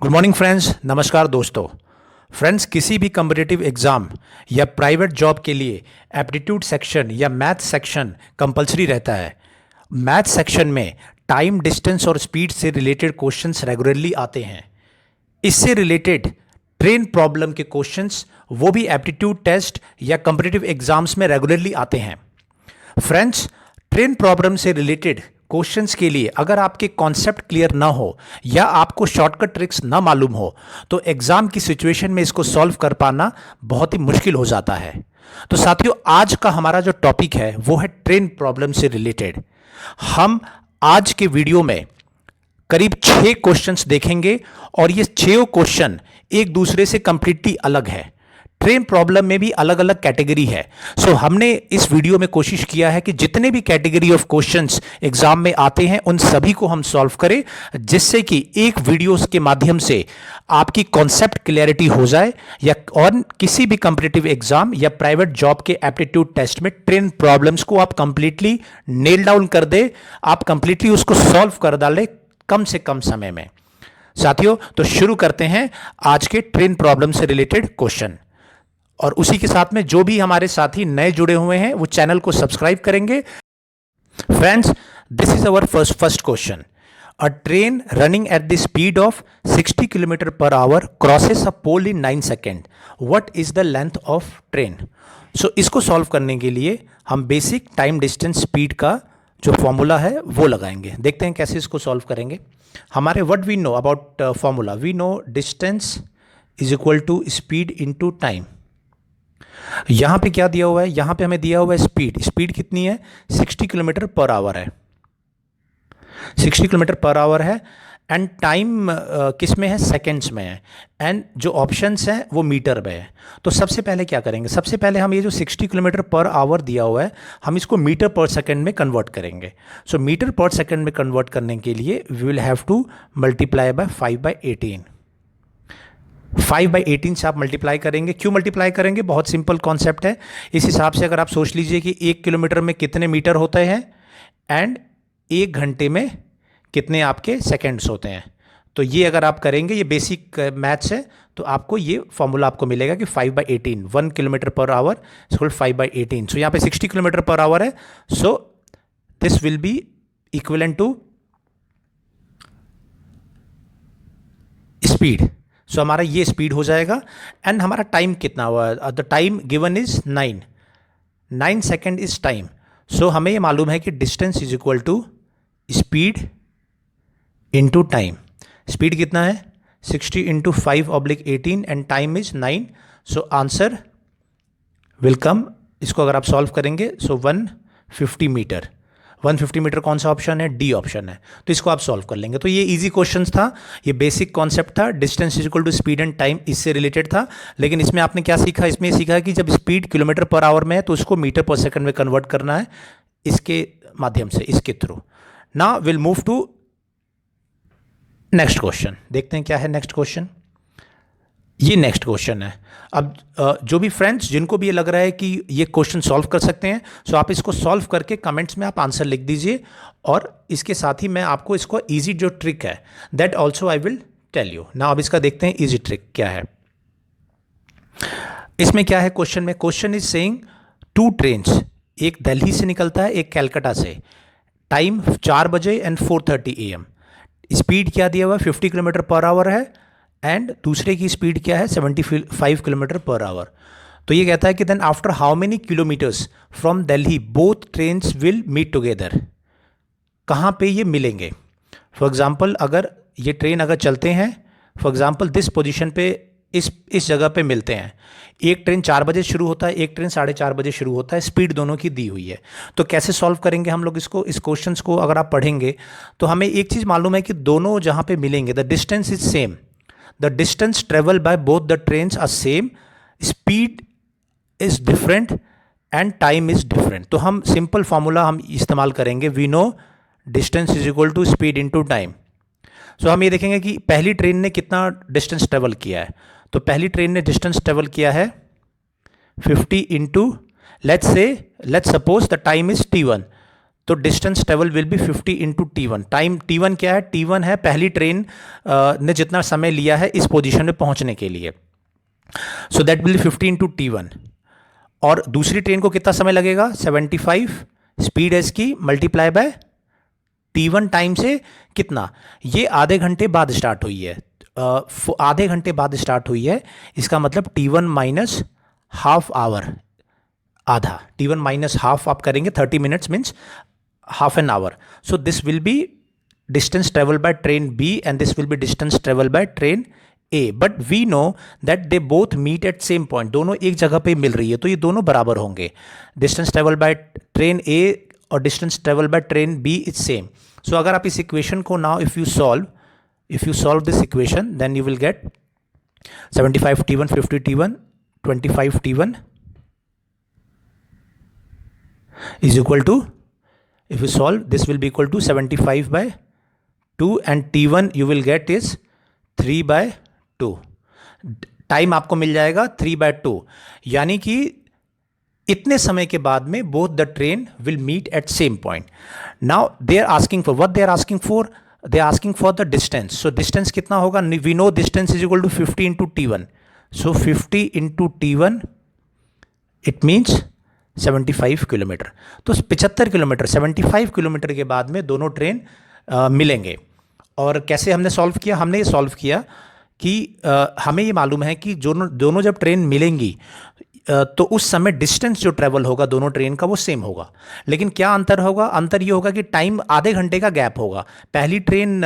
Good morning friends, नमस्कार दोस्तों। Friends, किसी भी कम्पिटिटिव एग्जाम या प्राइवेट जॉब के लिए एप्टीट्यूड सेक्शन या मैथ सेक्शन कंपलसरी रहता है। मैथ सेक्शन में टाइम, डिस्टेंस और स्पीड से रिलेटेड क्वेश्चंस रेगुलरली आते हैं। इससे रिलेटेड ट्रेन प्रॉब्लम के क्वेश्चंस वो भी एप्टीट्यूड टेस्ट या कम्पिटिटिव एग्जाम्स में रेगुलरली आते हैं। फ्रेंड्स, ट्रेन प्रॉब्लम से रिलेटेड क्वेश्चंस के लिए अगर आपके कॉन्सेप्ट क्लियर ना हो या आपको शॉर्टकट ट्रिक्स ना मालूम हो तो एग्जाम की सिचुएशन में इसको सॉल्व कर पाना बहुत ही मुश्किल हो जाता है। तो साथियों, आज का हमारा जो टॉपिक है वो है ट्रेन प्रॉब्लम से रिलेटेड। हम आज के वीडियो में करीब 6 क्वेश्चंस देखेंगे और ये 6 क्वेश्चन एक दूसरे से कंप्लीटली अलग है। ट्रेन प्रॉब्लम में भी अलग अलग कैटेगरी है। सो हमने इस वीडियो में कोशिश किया है कि जितने भी कैटेगरी ऑफ क्वेश्चंस एग्जाम में आते हैं उन सभी को हम सॉल्व करें, जिससे कि एक वीडियोस के माध्यम से आपकी कॉन्सेप्ट क्लैरिटी हो जाए या और किसी भी कॉम्पिटिटिव एग्जाम या प्राइवेट जॉब के एप्टीट्यूड टेस्ट में ट्रेन प्रॉब्लम्स को आप कंप्लीटली नेल डाउन कर दे, आप कंप्लीटली उसको सॉल्व कर डालें कम से कम समय में। साथियों, तो शुरू करते हैं आज के ट्रेन प्रॉब्लम से रिलेटेड क्वेश्चन। और उसी के साथ में जो भी हमारे साथी नए जुड़े हुए हैं वो चैनल को सब्सक्राइब करेंगे। Friends, this is our first question. A train running at the speed of 60 kilometre per hour crosses a pole in 9 second. What is the length of train? So इसको सॉल्व करने के लिए हम basic time, distance, speed का जो formula है वो लगाएंगे। देखते हैं कैसे इसको सॉल्व करेंगे। हमारे what we know about formula, we know distance is equal to speed into time. यहां पे क्या दिया हुआ है? यहां पे हमें दिया हुआ है स्पीड। स्पीड कितनी है? 60 किलोमीटर पर आवर है। 60 किलोमीटर पर आवर है। एंड टाइम किस में है? सेकेंड्स में है। एंड जो ऑप्शंस हैं वो मीटर में है। तो सबसे पहले क्या करेंगे? सबसे पहले हम ये जो 60 किलोमीटर पर आवर दिया हुआ है हम इसको मीटर पर सेकेंड में कन्वर्ट करेंगे। सो मीटर पर सेकेंड में कन्वर्ट करने के लिए we will have to multiply by 5/18। 5/18 से आप मल्टीप्लाई करेंगे। क्यों मल्टीप्लाई करेंगे? बहुत सिंपल कॉन्सेप्ट है। इस हिसाब से अगर आप सोच लीजिए कि 1 किलोमीटर में कितने मीटर होते हैं एंड 1 घंटे में कितने आपके सेकेंड्स होते हैं, तो ये अगर आप करेंगे, ये बेसिक मैथ्स है, तो आपको ये फॉर्मूला आपको मिलेगा कि 5/18, 1 किलोमीटर पर आवर इक्वल 5/18। सो यहाँ पे 60 किलोमीटर पर आवर है। So this will be equivalent to speed. So हमारा ये स्पीड हो जाएगा। एंड हमारा टाइम कितना हुआ? The time given is 9 second is time. So हमें ये मालूम है कि distance is equal to speed into time. Speed कितना है? 60 into 5/18 and time is 9। So answer will come, इसको अगर आप सॉल्व करेंगे सो 150 मीटर। 150 मीटर कौन सा ऑप्शन है? डी ऑप्शन है। तो इसको आप सॉल्व कर लेंगे। तो ये इजी क्वेश्चन था, ये बेसिक कॉन्सेप्ट था। Distance is equal to speed and time इससे रिलेटेड था। लेकिन इसमें आपने क्या सीखा? इसमें सीखा कि जब स्पीड किलोमीटर पर आवर में है तो उसको मीटर पर सेकंड में कन्वर्ट करना है इसके माध्यम से, इसके through. Now will move to next question. देखते हैं क्या है नेक्स्ट क्वेश्चन। ये नेक्स्ट क्वेश्चन है। अब जो भी फ्रेंड्स जिनको भी ये लग रहा है कि ये क्वेश्चन सॉल्व कर सकते हैं, सो आप इसको सॉल्व करके कमेंट्स में आप आंसर लिख दीजिए। और इसके साथ ही मैं आपको इसको इजी जो ट्रिक है that also I will tell you. ना अब इसका देखते हैं इजी ट्रिक क्या है। इसमें क्या है क्वेश्चन में? क्वेश्चन इज सेइंग 2 ट्रेन्स, एक दिल्ली से निकलता है, एक कैलकाटा से। टाइम 4 बजे एंड 4:30 AM। स्पीड क्या दिया हुआ है? 50 किलोमीटर पर आवर है। एंड दूसरे की स्पीड क्या है? 75 किलोमीटर पर आवर। तो ये कहता है कि then after how many kilometres from Delhi both trains will meet together. कहाँ पे ये मिलेंगे? फॉर एग्जाम्पल, अगर ये ट्रेन अगर चलते हैं, फॉर एग्जाम्पल दिस पोजीशन पे, इस जगह पे मिलते हैं। एक ट्रेन 4 बजे शुरू होता है, एक ट्रेन 4:30 बजे शुरू होता है। स्पीड दोनों की दी हुई है। तो कैसे सॉल्व करेंगे हम लोग इसको? इस क्वेश्चंस को अगर आप पढ़ेंगे तो हमें एक चीज़ मालूम है कि दोनों जहाँ पे मिलेंगे the distance is same. The distance traveled by both the trains are same, speed is different and time is different। तो हम सिंपल फॉर्मूला हम इस्तेमाल करेंगे। We know distance is equal to speed into time. So हम ये देखेंगे कि पहली ट्रेन ने कितना डिस्टेंस ट्रेवल किया है। तो पहली ट्रेन ने डिस्टेंस ट्रेवल किया है 50 into, let's suppose the time is T1। तो distance travel will be 50 into T1। Time T1 क्या है? T1 है पहली ट्रेन ने जितना समय लिया है इस पोजीशन में पहुंचने के लिए, so that will B 50 into T1। और दूसरी ट्रेन को कितना समय लगेगा? 75 स्पीड है इसकी, मल्टीप्लाई बाय T1 टाइम से कितना? ये आधे घंटे बाद स्टार्ट हुई है, आधे घंटे बाद स्टार्ट हुई है, इसका मतलब T1 माइनस हाफ आवर, आधा T1 माइनस हाफ आप करेंगे 30 minutes means half an hour. So this will be distance travel by train B and this will be distance travel by train A. But we know that they both meet at same point, दोनों एक जगह पे मिल रही है, तो ये दोनों बराबर होंगे। Distance travel by train A और distance travel by train B is same. So अगर आप इस इक्वेशन को now if you solve this equation then you will get 75 T1 50 T1 25 T1 is equal to, if you solve this will be equal to 75 by 2 and T1 you will get is 3 by 2। Time आपको मिल जाएगा 3 by 2, यानी कि इतने समय के बाद में both the train will meet at same point। now they are asking for what they are asking for, they are asking for the distance। so distance कितना होगा? we know distance is equal to 50 into T1, so 50 into T1 it means 75 kilometre. तो 75 kilometre 75 kilometre के बाद में दोनों train मिलेंगे। और कैसे हमने सॉल्व किया? हमने ये सॉल्व किया कि हमें ये मालूम है कि दोनों जब ट्रेन मिलेंगी तो उस समय डिस्टेंस जो ट्रेवल होगा दोनों ट्रेन का वो सेम होगा। लेकिन क्या अंतर होगा? अंतर ये होगा कि टाइम आधे घंटे का गैप होगा। पहली ट्रेन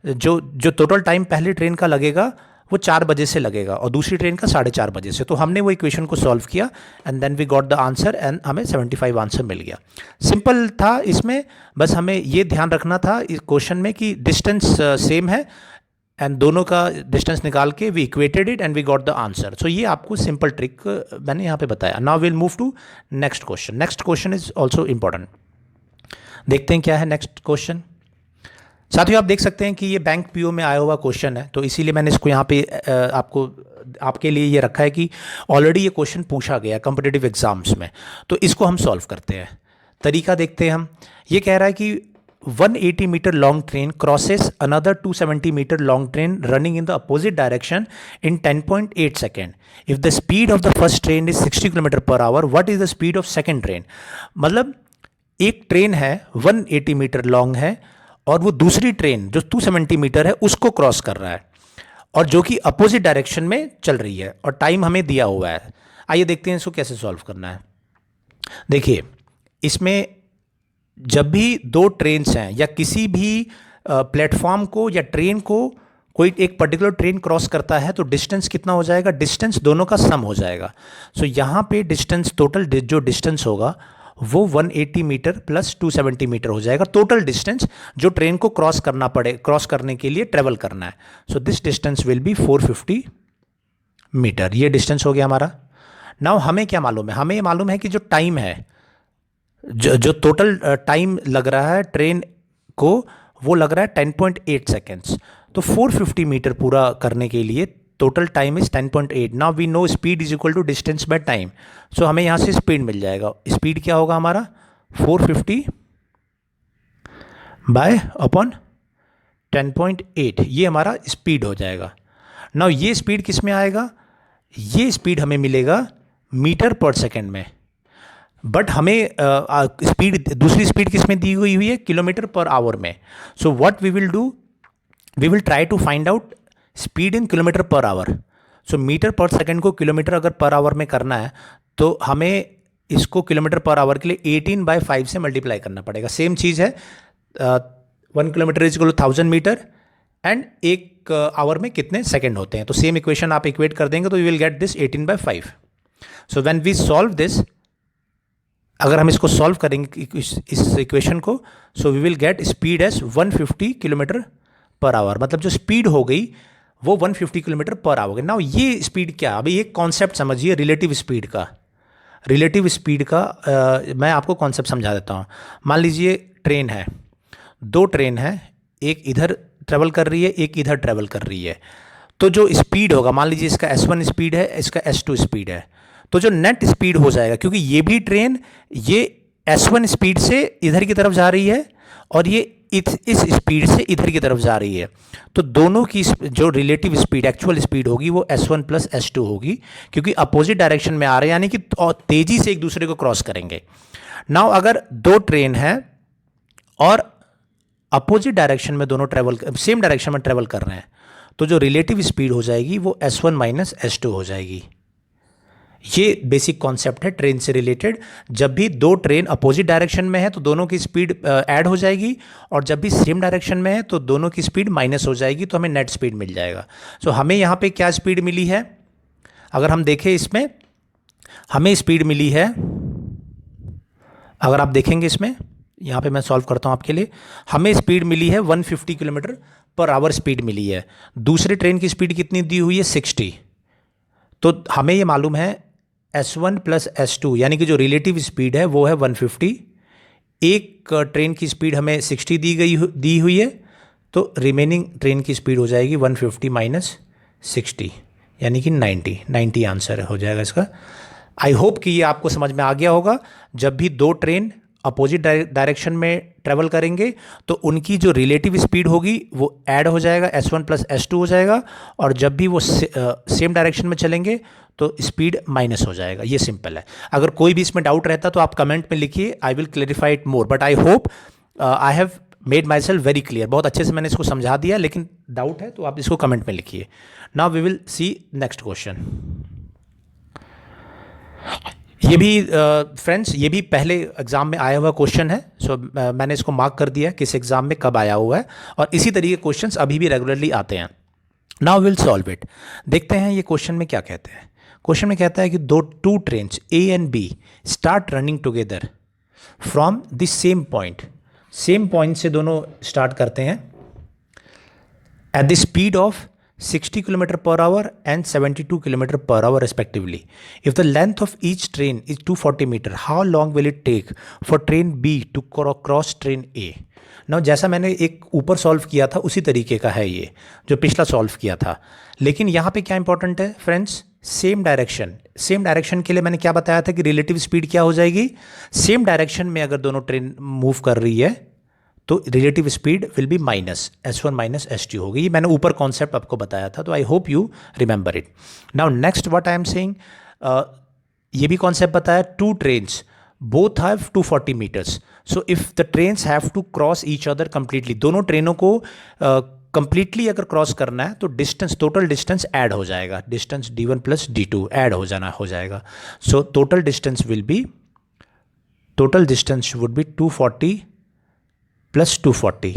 जो टोटल टाइम पहली ट्रेन का लगेगा वो 4 बजे से लगेगा और दूसरी ट्रेन का 4:30 बजे से। तो हमने वो इक्वेशन को सॉल्व किया and then we got the answer एंड हमें 75 आंसर मिल गया। सिंपल था इसमें, बस हमें ये ध्यान रखना था इस क्वेश्चन में कि डिस्टेंस सेम है एंड दोनों का डिस्टेंस निकाल के we equated it and we got the answer. So ये आपको सिंपल ट्रिक मैंने यहाँ पे बताया। Now will move to next question. Next question is also important. देखते हैं क्या है नेक्स्ट क्वेश्चन। साथियों आप देख सकते हैं कि ये बैंक पीओ में आया हुआ क्वेश्चन है, तो इसीलिए मैंने इसको यहाँ पे आपके लिए ये रखा है कि ऑलरेडी ये क्वेश्चन पूछा गया कॉम्पिटिटिव एग्जाम्स में, तो इसको हम सॉल्व करते हैं। तरीका देखते हैं हम। ये कह रहा है कि 180 metre long train crosses another 270 metre long train running in the opposite direction in 10.8 second. If the speed of the first train is 60 kilometre per hour, what is the speed of second train? मतलब एक train है 180 metre long है और वो दूसरी train जो 270 metre है उसको क्रॉस कर रहा है और जो कि अपोजिट डायरेक्शन में चल रही है और टाइम हमें दिया हुआ है। आइए देखते हैं इसको कैसे सॉल्व करना है। देखिए इसमें जब भी दो ट्रेन्स हैं या किसी भी प्लेटफॉर्म को या ट्रेन को कोई एक पर्टिकुलर ट्रेन क्रॉस करता है तो डिस्टेंस कितना हो जाएगा? डिस्टेंस दोनों का सम हो जाएगा। सो यहाँ पे डिस्टेंस टोटल जो डिस्टेंस होगा वो 180 मीटर प्लस 270 मीटर हो जाएगा, टोटल डिस्टेंस जो ट्रेन को क्रॉस करने के लिए ट्रेवल करना है। So this distance will be 450 metre. ये डिस्टेंस हो गया हमारा। नाउ हमें क्या मालूम है? हमें ये मालूम है कि जो टाइम है, जो टोटल टाइम लग रहा है ट्रेन को वो लग रहा है 10.8 सेकेंड्स। तो 450 मीटर पूरा करने के लिए total time is 10.8। Now we know speed is equal to distance by time. So हमें यहाँ से स्पीड मिल जाएगा। स्पीड क्या होगा हमारा? 450 बाय अपॉन 10.8, ये हमारा स्पीड हो जाएगा। नाउ ये स्पीड किस में आएगा? ये स्पीड हमें मिलेगा मीटर पर सेकेंड में, बट हमें स्पीड दूसरी स्पीड किस में दी हुई है? किलोमीटर पर आवर में। So what we will do, we will try to find out speed in kilometre per hour. So metre per second को किलोमीटर अगर पर आवर में करना है तो हमें इसको किलोमीटर पर आवर के लिए 18/5 से मल्टीप्लाई करना पड़ेगा। सेम चीज़ है, 1 kilometre is equal to 1000 metre and एक आवर में कितने सेकेंड होते हैं। तो सेम इक्वेशन आप इक्वेट कर देंगे तो you will get this 18/5। So when we solve this, अगर हम इसको सॉल्व करेंगे इस इक्वेशन को, so we will get speed as 150 kilometre per hour. मतलब जो स्पीड हो गई वो 150 किलोमीटर पर आवर। नाउ ये स्पीड क्या? अभी एक कॉन्सेप्ट समझिए रिलेटिव स्पीड का। रिलेटिव स्पीड का मैं आपको कॉन्सेप्ट समझा देता हूँ। मान लीजिए ट्रेन है, दो ट्रेन है, एक इधर ट्रेवल कर रही है, एक इधर ट्रेवल कर रही है। तो जो स्पीड होगा, मान लीजिए इसका S1 स्पीड है, इसका S2 स्पीड है, तो जो नेट स्पीड हो जाएगा, क्योंकि ये भी ट्रेन ये S1 स्पीड से इधर की तरफ जा रही है और ये इस स्पीड से इधर की तरफ जा रही है, तो दोनों की जो रिलेटिव स्पीड, एक्चुअल स्पीड होगी वो S1 प्लस S2 होगी, क्योंकि अपोजिट डायरेक्शन में आ रहे हैं, यानी कि तेजी से एक दूसरे को क्रॉस करेंगे। नाउ अगर दो ट्रेन हैं और अपोजिट डायरेक्शन में दोनों सेम डायरेक्शन में ट्रेवल कर रहे हैं, तो जो रिलेटिव स्पीड हो जाएगी वो S1 माइनस S2 हो जाएगी। ये बेसिक कॉन्सेप्ट है ट्रेन से रिलेटेड। जब भी दो ट्रेन अपोजिट डायरेक्शन में है तो दोनों की स्पीड ऐड हो जाएगी, और जब भी सेम डायरेक्शन में है तो दोनों की स्पीड माइनस हो जाएगी, तो हमें नेट स्पीड मिल जाएगा। सो हमें यहाँ पे क्या स्पीड मिली है, अगर हम देखें इसमें हमें स्पीड मिली है, अगर आप देखेंगे इसमें, यहाँ पे मैं सॉल्व करता हूँ आपके लिए, हमें स्पीड मिली है 150 किलोमीटर पर आवर स्पीड मिली है। दूसरे ट्रेन की स्पीड कितनी दी हुई है, 60। तो हमें ये मालूम है S1 प्लस S2 यानी कि जो रिलेटिव स्पीड है वो है 150। एक ट्रेन की स्पीड हमें 60 दी हुई है, तो रिमेनिंग ट्रेन की स्पीड हो जाएगी 150 माइनस 60 यानी कि 90 आंसर हो जाएगा इसका। आई होप कि ये आपको समझ में आ गया होगा। जब भी दो ट्रेन अपोजिट डायरेक्शन में ट्रेवल करेंगे तो उनकी जो रिलेटिव स्पीड होगी वो ऐड हो जाएगा, S1 प्लस S2 हो जाएगा, और जब भी वो सेम डायरेक्शन में चलेंगे तो स्पीड माइनस हो जाएगा। ये सिंपल है। अगर कोई भी इसमें डाउट रहता तो आप कमेंट में लिखिए, I will clarify it more, but I hope I have made myself very clear. बहुत अच्छे से मैंने इसको समझा दिया, लेकिन डाउट है तो आप इसको कमेंट में लिखिए। Now we will see next question. ये भी फ्रेंड्स ये भी पहले एग्जाम में आया हुआ क्वेश्चन है। सो मैंने इसको मार्क कर दिया किस एग्जाम में कब आया हुआ है, और इसी तरीके के क्वेश्चंस अभी भी रेगुलरली आते हैं। Now will solve it. देखते हैं ये क्वेश्चन में क्या कहते हैं। क्वेश्चन में कहता है कि two trains A and B start running together from the same point. Same point से दोनों स्टार्ट करते हैं at the speed of 60 km per hour and 72 km per hour respectively. If the length of each train is 240 meter, how long will it take for train B to cross train A? Now जैसा मैंने एक ऊपर solve किया था उसी तरीके का है ये जो पिछला सॉल्व किया था, लेकिन यहाँ पे क्या इंपॉर्टेंट है फ्रेंड्स, सेम डायरेक्शन के लिए मैंने क्या बताया था कि रिलेटिव स्पीड क्या हो जाएगी, सेम डायरेक्शन में अगर दोनों ट्रेन मूव कर रही है तो relative speed will B minus S1 minus S2 होगी। ये मैंने ऊपर कॉन्सेप्ट आपको बताया था, तो I hope you remember it. Now next what I am saying, ये भी कॉन्सेप्ट बताया, two trains both have 240 metres, so if the trains have to cross each other completely, दोनों ट्रेनों को कंप्लीटली अगर क्रॉस करना है तो डिस्टेंस, टोटल डिस्टेंस ऐड हो जाएगा, distance D1 plus D2 add हो जाएगा। So total distance would be 240 plus 240,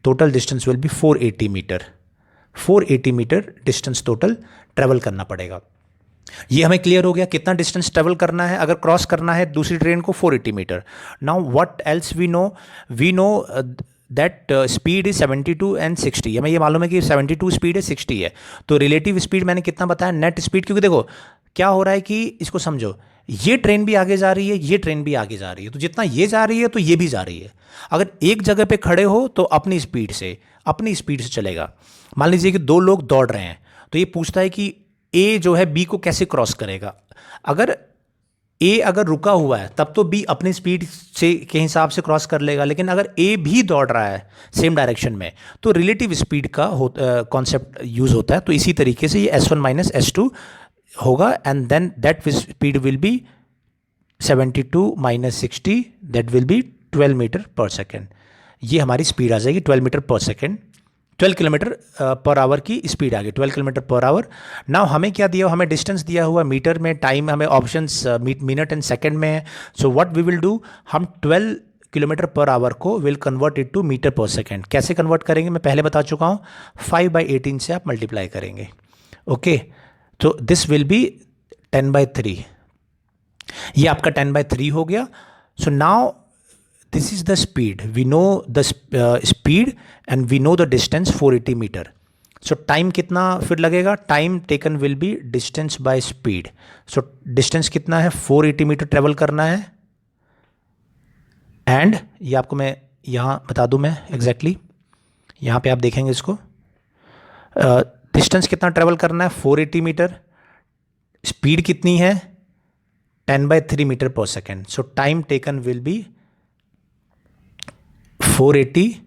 total distance will be 480 metre. 480 metre distance total travel करना पड़ेगा। ये हमें क्लियर हो गया कितना डिस्टेंस ट्रेवल करना है अगर क्रॉस करना है दूसरी ट्रेन को, 480 metre. Now what else we know that speed is 72 and 60। हमें ये मालूम है कि 72 स्पीड है, 60 है, तो रिलेटिव स्पीड मैंने कितना बताया, नेट स्पीड, क्योंकि देखो क्या हो रहा है कि इसको समझो, ये ट्रेन भी आगे जा रही है, ये ट्रेन भी आगे जा रही है, तो जितना ये जा रही है तो ये भी जा रही है। अगर एक जगह पे खड़े हो तो अपनी स्पीड से चलेगा। मान लीजिए कि दो लोग दौड़ रहे हैं, तो ये पूछता है कि ए जो है बी को कैसे क्रॉस करेगा। अगर ए अगर रुका हुआ है तब तो बी अपनी स्पीड से के हिसाब से क्रॉस कर लेगा, लेकिन अगर ए भी दौड़ रहा है सेम डायरेक्शन में तो रिलेटिव स्पीड का कॉन्सेप्ट यूज होता है। तो इसी तरीके से ये S1 माइनस S2 होगा, and then that speed will be 72 minus 60, that will be 12 metre per second. ये हमारी स्पीड आ जाएगी 12 metre per second, 12 kilometre per hour की स्पीड आ गई, 12 किलोमीटर पर आवर। नाउ हमें क्या दिया, हमें डिस्टेंस दिया हुआ मीटर में, टाइम हमें ऑप्शंस मिनट एंड सेकेंड में है। So what we will do, हम 12 किलोमीटर पर आवर को will convert it to metre per second. कैसे कन्वर्ट करेंगे मैं पहले बता चुका हूँ, 5/18 से आप मल्टीप्लाई करेंगे। ओके, तो दिस विल बी 10/3, ये आपका 10/3 हो गया। So now this is the speed, we know the speed and we know the distance 480 meter. So time कितना फिर लगेगा, time taken will be distance by speed. So distance कितना है, 480 मीटर ट्रेवल करना है, एंड ये आपको मैं यहाँ बता दूँ मैं एग्जैक्टली, यहाँ पे आप देखेंगे इसको, डिस्टेंस कितना ट्रेवल करना है 480 मीटर, स्पीड कितनी है 10/3 metre per second. So time taken will be 480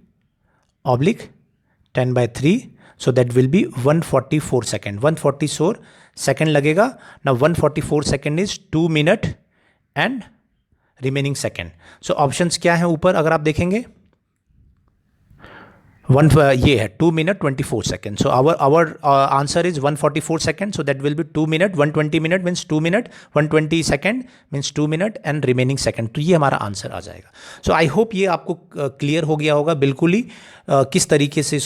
oblique 10/3. So that will be 144 second. 144 second लगेगा. Now 144 second is 2 minute and remaining second. So options क्या है ऊपर अगर आप देखेंगे, ये है 2 minute 24 second. So our answer is 144 second. So that will be 2 minute. 120 minute means 2 minute. 120 second means 2 minute and remaining second. तो ये हमारा आंसर आ जाएगा. So I hope ये आपको क्लियर हो गया होगा बिल्कुल ही किस तरीके से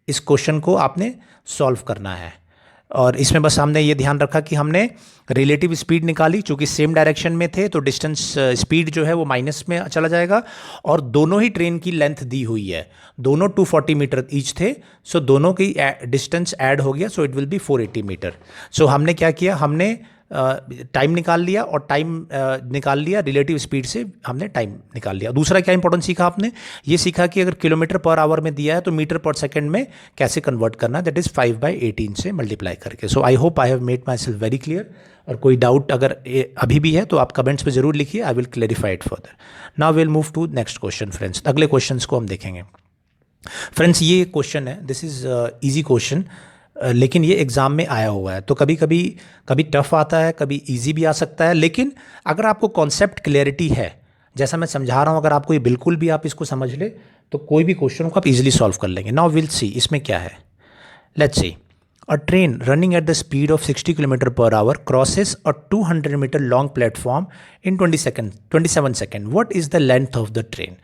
इस क्वेश्चन को आपने सॉल्व करना है. और इसमें बस हमने ये ध्यान रखा कि हमने रिलेटिव स्पीड निकाली, चूँकि सेम डायरेक्शन में थे तो डिस्टेंस स्पीड जो है वो माइनस में चला जाएगा. और दोनों ही ट्रेन की लेंथ दी हुई है, दोनों 240 मीटर ईच थे. सो दोनों की डिस्टेंस ऐड हो गया. So it will be 480 metre. So हमने क्या किया, हमने टाइम निकाल लिया और टाइम निकाल लिया रिलेटिव स्पीड से हमने टाइम निकाल लिया. दूसरा क्या इंपॉर्टेंट सीखा आपने, ये सीखा कि अगर किलोमीटर पर आवर में दिया है तो मीटर पर सेकंड में कैसे कन्वर्ट करना है, दैट इज़ 5/18 से मल्टीप्लाई करके. So I hope I have made myself very clear. और कोई डाउट अगर अभी भी है तो आप कमेंट्स में ज़रूर लिखिए, I will clarify it further. Now will move to next question friends. अगले क्वेश्चन को हम देखेंगे. फ्रेंड्स ये क्वेश्चन है, दिस इज़ ईजी क्वेश्चन, लेकिन ये एग्ज़ाम में आया हुआ है. तो कभी टफ़ आता है, कभी इजी भी आ सकता है. लेकिन अगर आपको कॉन्सेप्ट क्लैरिटी है, जैसा मैं समझा रहा हूँ, अगर आपको ये बिल्कुल भी आप इसको समझ ले तो कोई भी क्वेश्चन को आप इजीली सॉल्व कर लेंगे. नाउ विल सी इसमें क्या है. Let's see, a train running at the speed of 60 kilometre per hour crosses a 200 metre long platform in 27 second. What is the length of the train.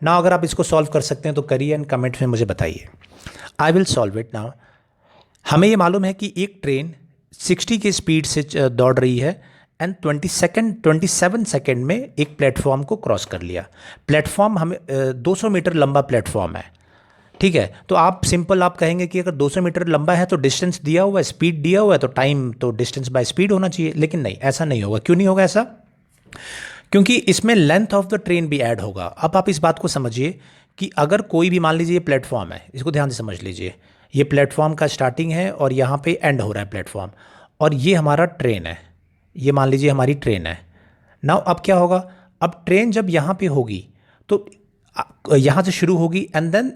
ना अगर आप इसको solve कर सकते हैं तो करिए एंड कमेंट में मुझे बताइए. I will solve it now. हमें ये मालूम है कि एक ट्रेन 60 की स्पीड से दौड़ रही है एंड 27 सेकेंड में एक प्लेटफॉर्म को क्रॉस कर लिया. प्लेटफॉर्म हमें 200 मीटर लंबा प्लेटफॉर्म है, ठीक है. तो आप सिंपल आप कहेंगे कि अगर 200 मीटर लंबा है तो डिस्टेंस दिया हुआ है, स्पीड दिया हुआ है, तो टाइम तो डिस्टेंस बाय स्पीड होना चाहिए. लेकिन नहीं, ऐसा नहीं होगा. क्यों नहीं होगा ऐसा? क्योंकि इसमें लेंथ ऑफ द ट्रेन भी ऐड होगा. अब आप इस बात को समझिए कि अगर कोई भी, मान लीजिए ये प्लेटफॉर्म है, इसको ध्यान से समझ लीजिए. ये प्लेटफॉर्म का स्टार्टिंग है और यहाँ पे एंड हो रहा है प्लेटफॉर्म, और ये हमारा ट्रेन है. ये मान लीजिए हमारी ट्रेन है. नाउ अब क्या होगा, अब ट्रेन जब यहाँ पे होगी तो यहाँ से शुरू होगी एंड देन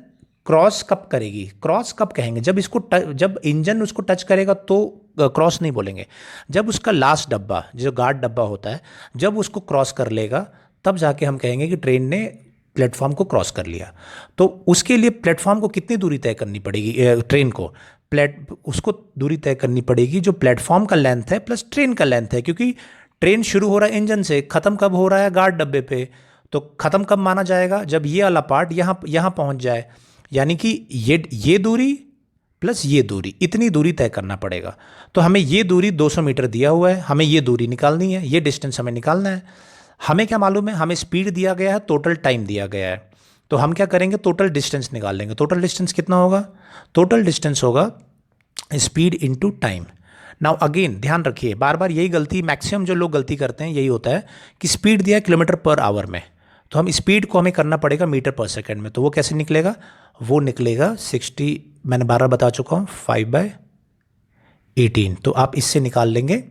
क्रॉस कब करेगी. क्रॉस कब कहेंगे, जब इंजन उसको टच करेगा तो क्रॉस नहीं बोलेंगे. जब उसका लास्ट डब्बा, जो गार्ड डब्बा होता है, जब उसको क्रॉस कर लेगा तब जाके हम कहेंगे कि ट्रेन ने प्लेटफॉर्म को क्रॉस कर लिया. तो उसके लिए प्लेटफॉर्म को कितनी दूरी तय करनी पड़ेगी, ट्रेन को उसको दूरी तय करनी पड़ेगी जो प्लेटफॉर्म का लेंथ है प्लस ट्रेन का लेंथ है. क्योंकि ट्रेन शुरू हो रहा है इंजन से, ख़त्म कब हो रहा है गार्ड डब्बे पे. तो ख़त्म कब माना जाएगा, जब ये वाला पार्ट यहाँ पहुँच जाए. यानी कि ये दूरी प्लस ये दूरी, इतनी दूरी तय करना पड़ेगा. तो हमें ये दूरी 200 मीटर दिया हुआ है, हमें ये दूरी निकालनी है, ये डिस्टेंस हमें निकालना है. हमें क्या मालूम है, हमें स्पीड दिया गया है, टोटल टाइम दिया गया है. तो हम क्या करेंगे, टोटल डिस्टेंस निकाल लेंगे. टोटल डिस्टेंस कितना होगा, टोटल डिस्टेंस होगा speed into time. Now again ध्यान रखिए, बार बार यही गलती, मैक्सिमम जो लोग गलती करते हैं यही होता है कि स्पीड दिया किलोमीटर पर आवर में, तो हम स्पीड को हमें करना पड़ेगा मीटर पर सेकेंड में. तो वो कैसे निकलेगा, वो निकलेगा 60, मैंने 12 बता चुका हूँ, 5/18. तो आप इससे निकाल लेंगे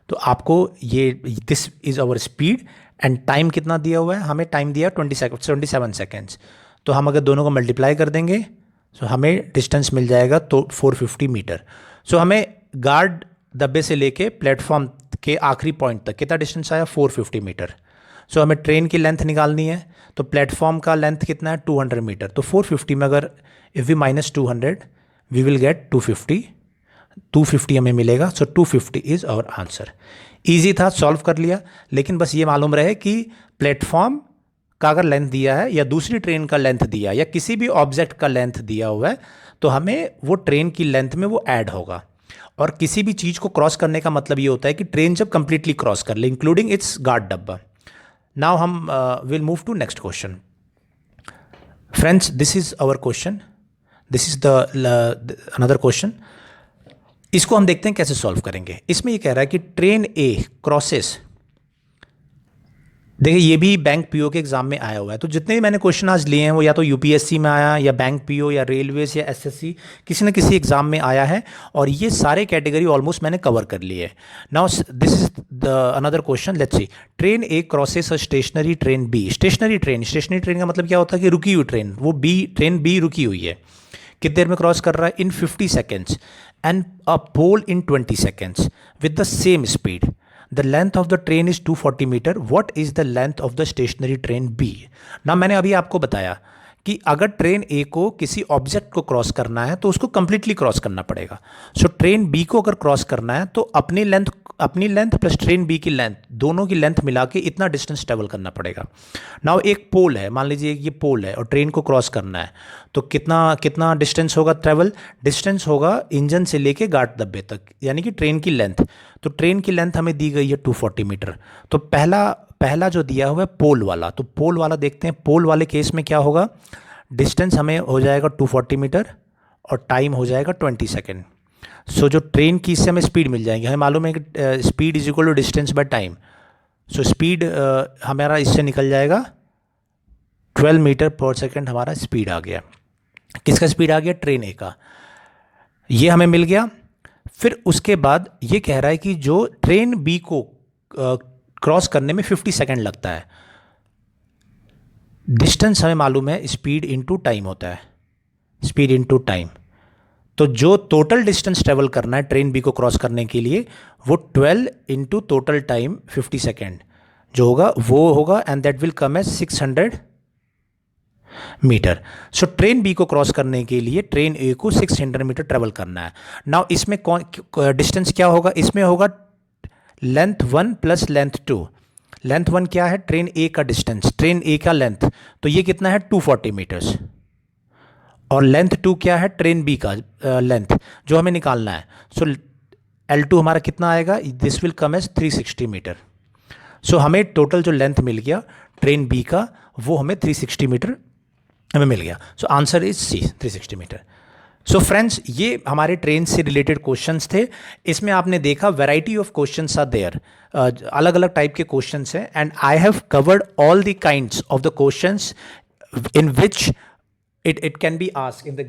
तो आपको ये, this is our speed and time कितना दिया हुआ है, हमें टाइम दिया 27 सेकेंड्स. तो हम अगर दोनों को मल्टीप्लाई कर देंगे तो हमें डिस्टेंस मिल जाएगा तो 450 मीटर. सो हमें गार्ड डब्बे से लेके प्लेटफॉर्म के आखिरी पॉइंट तक कितना डिस्टेंस आया, 450 मीटर. सो हमें ट्रेन की लेंथ निकालनी है, तो प्लेटफॉर्म का लेंथ कितना है, 200 मीटर. तो 450 में अगर if we minus 200 we will get 250 हमें मिलेगा. So 250 is our answer. Easy था, सॉल्व कर लिया. लेकिन बस ये मालूम रहे कि प्लेटफॉर्म का अगर लेंथ दिया है या दूसरी ट्रेन का लेंथ दिया है या किसी भी ऑब्जेक्ट का लेंथ दिया हुआ है तो हमें वो ट्रेन की लेंथ में वो ऐड होगा. और किसी भी चीज़ को क्रॉस करने का मतलब ये होता है कि ट्रेन जब कंप्लीटली क्रॉस कर ले, इंक्लूडिंग इट्स गार्ड डब्बा. नाउ हम will move to next question. Friends, this is our question, this is the another question. इसको हम देखते हैं कैसे सॉल्व करेंगे. इसमें ये कह रहा है कि ट्रेन ए क्रॉसेस देखिए ये भी बैंक पीओ के एग्जाम में आया हुआ है। तो जितने भी मैंने क्वेश्चन आज लिए हैं वो या तो यूपीएससी में आया, या बैंक पीओ, या रेलवेज, या एसएससी, किसी न किसी एग्जाम में आया है। और ये सारे कैटेगरी ऑलमोस्ट मैंने कवर कर लिए। Now this is the another question, let's see. Train A crosses a stationary train B. Stationary train का मतलब क्या होता है कि रुकी हुई ट्रेन, वो ट्रेन बी रुकी हुई है। कितनी देर में क्रॉस कर रहा है? In 50 seconds and a pole in 20 seconds with the same speed. The length of the train is 240 meter. What is the length of the stationary train B? ना मैंने अभी आपको बताया कि अगर ट्रेन ए को किसी ऑब्जेक्ट को क्रॉस करना है तो उसको कंप्लीटली क्रॉस करना पड़ेगा। सो ट्रेन बी को अगर क्रॉस करना है तो अपनी लेंथ प्लस ट्रेन बी की लेंथ, दोनों की लेंथ मिला के इतना डिस्टेंस ट्रेवल करना पड़ेगा। नाउ एक पोल है, मान लीजिए ये पोल है और ट्रेन को क्रॉस करना है, तो कितना कितना डिस्टेंस होगा ट्रेवल? डिस्टेंस होगा इंजन से लेके गार्ड डब्बे तक, यानी कि ट्रेन की लेंथ। तो ट्रेन की लेंथ हमें दी गई है 240 मीटर। तो पहला जो दिया हुआ है पोल वाला, तो पोल वाला देखते हैं। पोल वाले केस में क्या होगा? डिस्टेंस हमें हो जाएगा 240 मीटर और टाइम हो जाएगा 20 सेकेंड। सो जो ट्रेन की इससे हमें स्पीड मिल जाएगी, हमें मालूम है कि speed is equal to distance by time. So speed हमारा इससे निकल जाएगा 12 मीटर पर सेकेंड, हमारा स्पीड आ गया। किसका स्पीड आ गया? ट्रेन ए का। ये हमें मिल गया। फिर उसके बाद ये कह रहा है कि जो ट्रेन बी को क्रॉस करने में 50 सेकेंड लगता है। डिस्टेंस हमें मालूम है स्पीड इनटू टाइम होता है, स्पीड इनटू टाइम। तो जो टोटल डिस्टेंस ट्रेवल करना है ट्रेन बी को क्रॉस करने के लिए, वो 12 इंटू टोटल टाइम 50 सेकेंड जो होगा वो होगा, and that will come as 600 metre. So train B को क्रॉस करने के लिए ट्रेन ए को 600 मीटर ट्रेवल करना है। नाउ इसमें डिस्टेंस क्या होगा? इसमें होगा लेंथ 1 प्लस लेंथ 2। लेंथ 1 क्या है? ट्रेन ए का डिस्टेंस, ट्रेन ए का लेंथ, तो ये कितना है? 240 मीटर्स। और लेंथ 2 क्या है? ट्रेन बी का लेंथ जो हमें निकालना है। सो L2 हमारा कितना आएगा? This will come as 360 metre. So हमें टोटल जो लेंथ मिल गया ट्रेन बी का, वो हमें 360 मीटर हमें मिल गया। So answer is C, 360 metre. So friends, ये हमारे ट्रेन से रिलेटेड क्वेश्चंस थे। इसमें आपने देखा variety of questions are there, अलग अलग टाइप के क्वेश्चंस हैं, and I have covered all the kinds of the questions in which it can be asked in the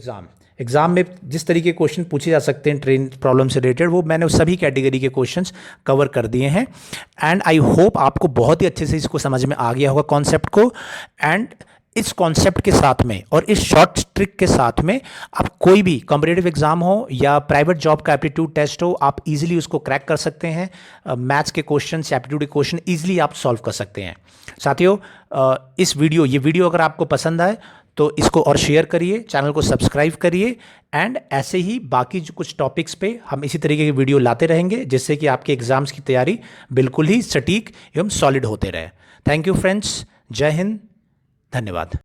exam में जिस तरीके के क्वेश्चन पूछे जा सकते हैं ट्रेन प्रॉब्लम से रिलेटेड, वो मैंने उस सभी कैटेगरी के क्वेश्चंस कवर कर दिए हैं। एंड आई होप आपको बहुत ही अच्छे से इसको समझ में आ गया होगा कॉन्सेप्ट को। एंड इस कॉन्सेप्ट के साथ में और इस शॉर्ट ट्रिक के साथ में आप कोई भी कॉम्पिटिटिव एग्जाम हो या प्राइवेट जॉब का एप्टीट्यूड टेस्ट हो, आप इजीली उसको क्रैक कर सकते हैं। मैथ्स के क्वेश्चन, एप्टीट्यूड के क्वेश्चन इजीली आप सॉल्व कर सकते हैं। साथियों, ये वीडियो अगर आपको पसंद आए तो इसको और शेयर करिए, चैनल को सब्सक्राइब करिए, एंड ऐसे ही बाकी जो कुछ टॉपिक्स पे हम इसी तरीके की वीडियो लाते रहेंगे, जिससे कि आपके एग्जाम्स की तैयारी बिल्कुल ही सटीक एवं सॉलिड होते रहे। थैंक यू फ्रेंड्स, जय हिंद, धन्यवाद।